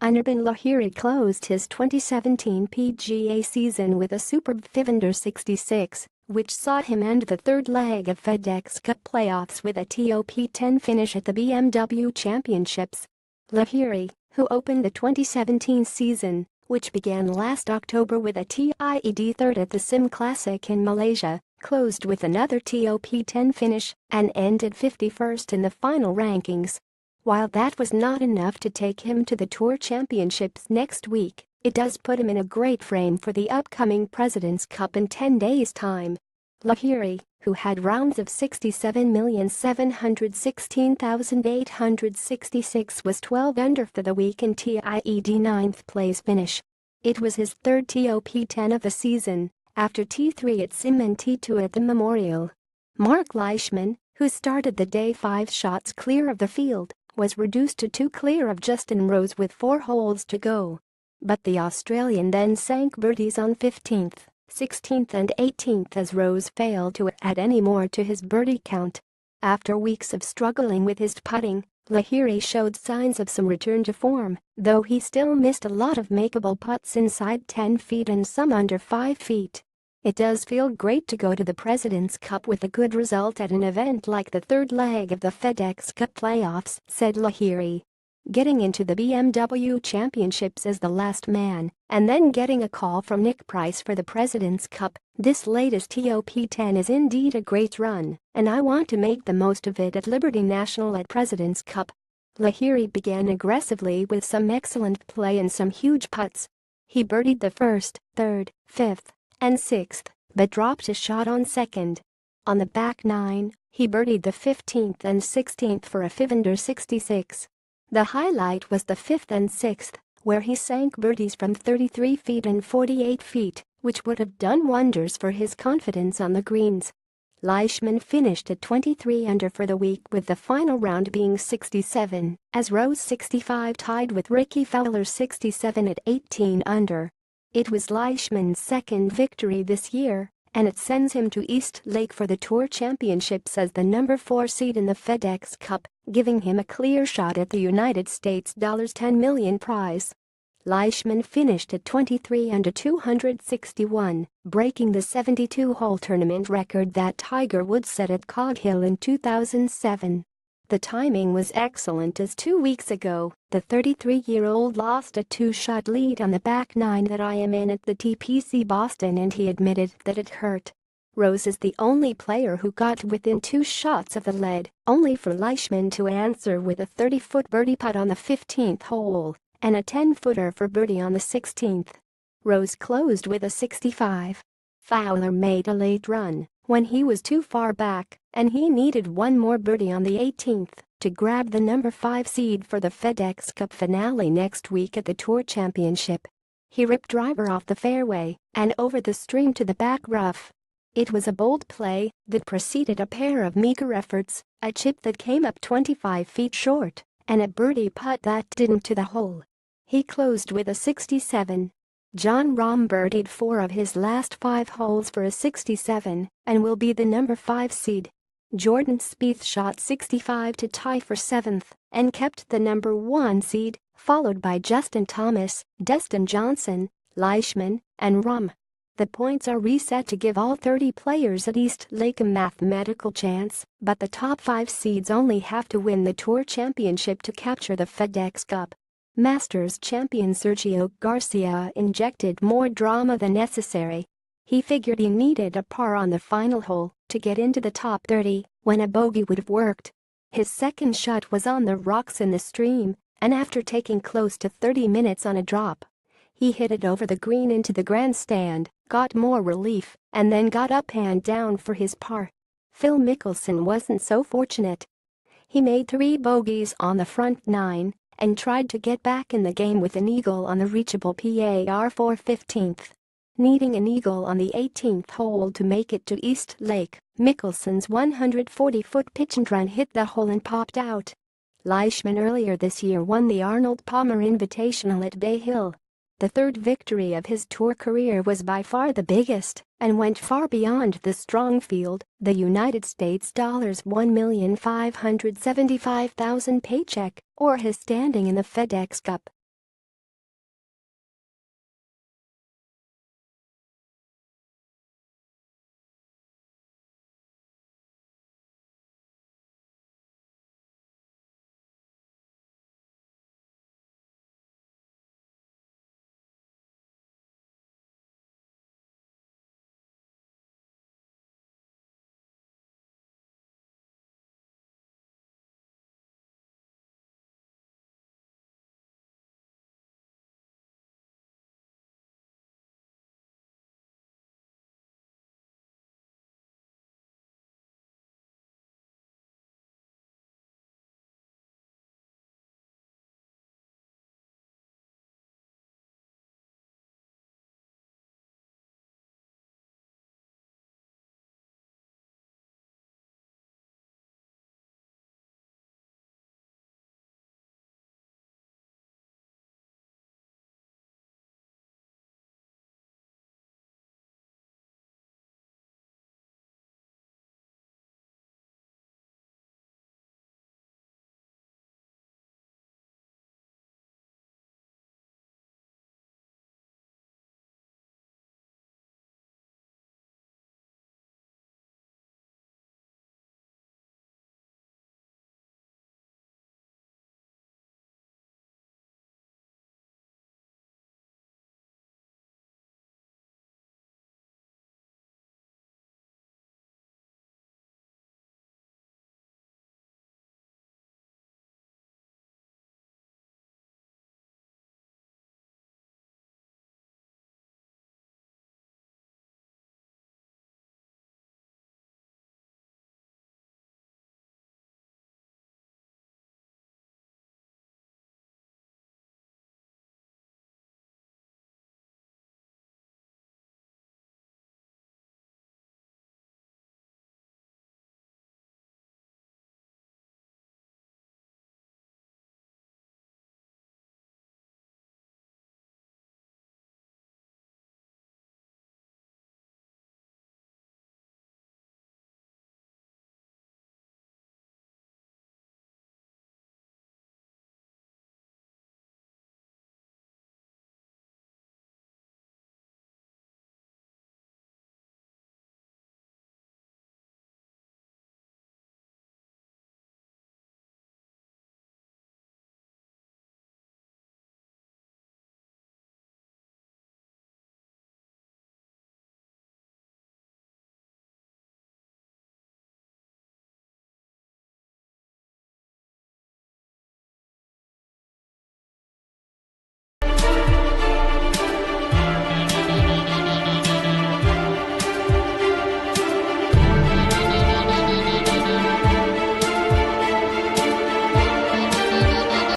Anirban Lahiri closed his 2017 PGA season with a superb fiveunder 66, which saw him end the third leg of FedEx Cup playoffs with a top-10 finish at the BMW Championships. Lahiri, who opened the 2017 season, which began last October with a tied third at the Sim Classic in Malaysia, closed with another top-10 finish and ended 51st in the final rankings. While that was not enough to take him to the Tour Championships next week, it does put him in a great frame for the upcoming President's Cup in 10 days' time. Lahiri, who had rounds of 67,716,866, was 12 under for the week in tied 9th place finish. It was his third top-10 of the season, after T3 at Sim and T2 at the Memorial. Mark Leishman, who started the day 5 shots clear of the field, was reduced to 2 clear of Justin Rose with 4 holes to go. But the Australian then sank birdies on 15th, 16th and 18th as Rose failed to add any more to his birdie count. After weeks of struggling with his putting, Lahiri showed signs of some return to form, though he still missed a lot of makeable putts inside 10 feet and some under 5 feet. It does feel great to go to the President's Cup with a good result at an event like the third leg of the FedEx Cup playoffs, said Lahiri. Getting into the BMW Championships as the last man, and then getting a call from Nick Price for the President's Cup, this latest top-10 is indeed a great run, and I want to make the most of it at Liberty National at President's Cup. Lahiri began aggressively with some excellent play and some huge putts. He birdied the first, third, fifth, and 6th, but dropped a shot on second. On the back 9, he birdied the 15th and 16th for a fiveunder 66. The highlight was the 5th and 6th, where he sank birdies from 33 feet and 48 feet, which would have done wonders for his confidence on the greens. Leishman finished at 23 under for the week, with the final round being 67, as Rose 65 tied with Ricky Fowler's 67 at 18 under. It was Leishman's second victory this year, and it sends him to East Lake for the Tour Championships as the number 4 seed in the FedEx Cup, giving him a clear shot at the United States $10 million prize. Leishman finished at 23 under 261, breaking the 72-hole tournament record that Tiger Woods set at Cog Hill in 2007. The timing was excellent as 2 weeks ago, the 33-year-old lost a 2-shot lead on the back 9 that I am in at the TPC Boston, and he admitted that it hurt. Rose is the only player who got within 2 shots of the lead, only for Leishman to answer with a 30-foot birdie putt on the 15th hole and a 10-footer for birdie on the 16th. Rose closed with a 65. Fowler made a late run when he was too far back, and he needed one more birdie on the 18th to grab the number 5 seed for the FedEx Cup finale next week at the Tour Championship. He ripped driver off the fairway and over the stream to the back rough. It was a bold play that preceded a pair of meager efforts, a chip that came up 25 feet short, and a birdie putt that didn't to the hole. He closed with a 67. Jon Rahm birdied 4 of his last 5 holes for a 67 and will be the number 5 seed. Jordan Spieth shot 65 to tie for 7th and kept the number 1 seed, followed by Justin Thomas, Dustin Johnson, Leishman, and Rahm. The points are reset to give all 30 players at East Lake a mathematical chance, but the top 5 seeds only have to win the Tour Championship to capture the FedEx Cup. Masters champion Sergio Garcia injected more drama than necessary. He figured he needed a par on the final hole to get into the top 30 when a bogey would have worked. His second shot was on the rocks in the stream, and after taking close to 30 minutes on a drop, he hit it over the green into the grandstand, got more relief, and then got up and down for his par. Phil Mickelson wasn't so fortunate. He made 3 bogeys on the front 9 and tried to get back in the game with an eagle on the reachable par for 15th. Needing an eagle on the 18th hole to make it to East Lake, Mickelson's 140-foot pitch and run hit the hole and popped out. Leishman earlier this year won the Arnold Palmer Invitational at Bay Hill. The third victory of his tour career was by far the biggest and went far beyond the strong field, the United States $1,575,000 paycheck, or his standing in the FedEx Cup.